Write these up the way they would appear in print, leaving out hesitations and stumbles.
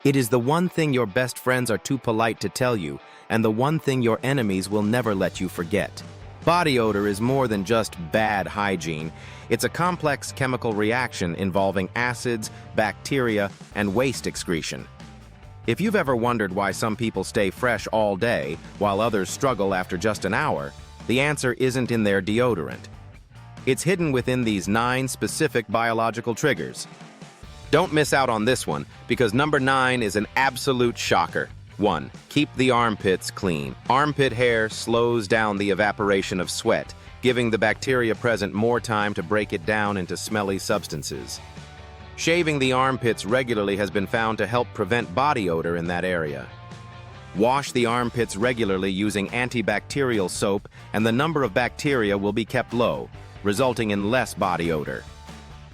It is the one thing your best friends are too polite to tell you, and the one thing your enemies will never let you forget. Body odor is more than just bad hygiene. It's a complex chemical reaction involving acids, bacteria, and waste excretion. If you've ever wondered why some people stay fresh all day while others struggle after just an hour, the answer isn't in their deodorant. It's hidden within these 9 specific biological triggers. Don't miss out on this one, because number 9 is an absolute shocker. 1. Keep the armpits clean. Armpit hair slows down the evaporation of sweat, giving the bacteria present more time to break it down into smelly substances. Shaving the armpits regularly has been found to help prevent body odor in that area. Wash the armpits regularly using antibacterial soap, and the number of bacteria will be kept low, resulting in less body odor.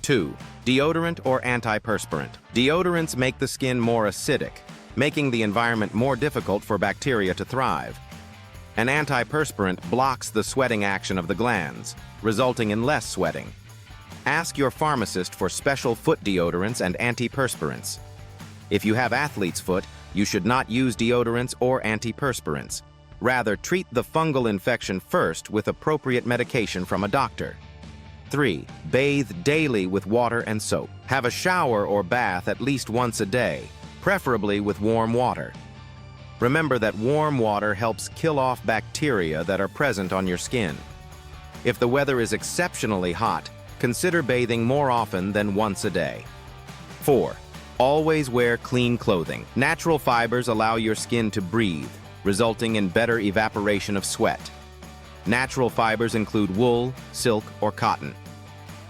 2. Deodorant or antiperspirant. Deodorants make the skin more acidic, making the environment more difficult for bacteria to thrive. An antiperspirant blocks the sweating action of the glands, resulting in less sweating. Ask your pharmacist for special foot deodorants and antiperspirants. If you have athlete's foot, you should not use deodorants or antiperspirants. Rather, treat the fungal infection first with appropriate medication from a doctor. 3. Bathe daily with water and soap. Have a shower or bath at least once a day, preferably with warm water. Remember that warm water helps kill off bacteria that are present on your skin. If the weather is exceptionally hot, consider bathing more often than once a day. 4. Always wear clean clothing. Natural fibers allow your skin to breathe, resulting in better evaporation of sweat. Natural fibers include wool, silk, or cotton.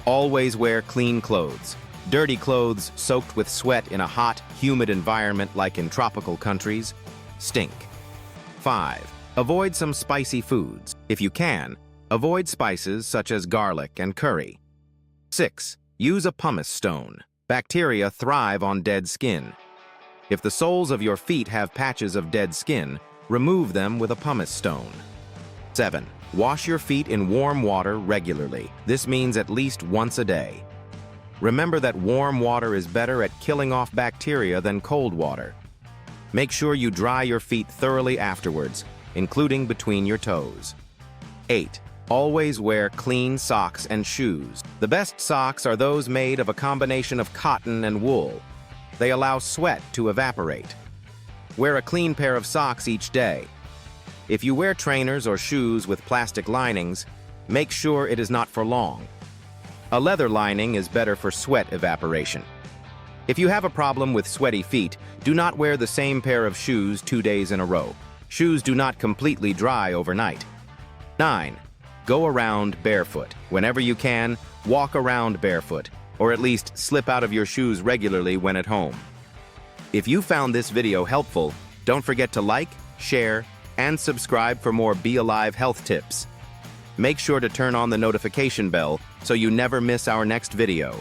Always wear clean clothes. Dirty clothes soaked with sweat in a hot, humid environment like in tropical countries stink. 5. Avoid some spicy foods. If you can, avoid spices such as garlic and curry. 6. Use a pumice stone. Bacteria thrive on dead skin. If the soles of your feet have patches of dead skin, remove them with a pumice stone. 7. Wash your feet in warm water regularly. This means at least once a day. Remember that warm water is better at killing off bacteria than cold water. Make sure you dry your feet thoroughly afterwards, including between your toes. 8. Always wear clean socks and shoes. The best socks are those made of a combination of cotton and wool. They allow sweat to evaporate. Wear a clean pair of socks each day. If you wear trainers or shoes with plastic linings, make sure it is not for long. A leather lining is better for sweat evaporation. If you have a problem with sweaty feet, do not wear the same pair of shoes 2 days in a row. Shoes do not completely dry overnight. 9. Go around barefoot. Whenever you can, walk around barefoot, or at least slip out of your shoes regularly when at home. If you found this video helpful, don't forget to like, share, and subscribe for more Be Alive health tips. Make sure to turn on the notification bell so you never miss our next video.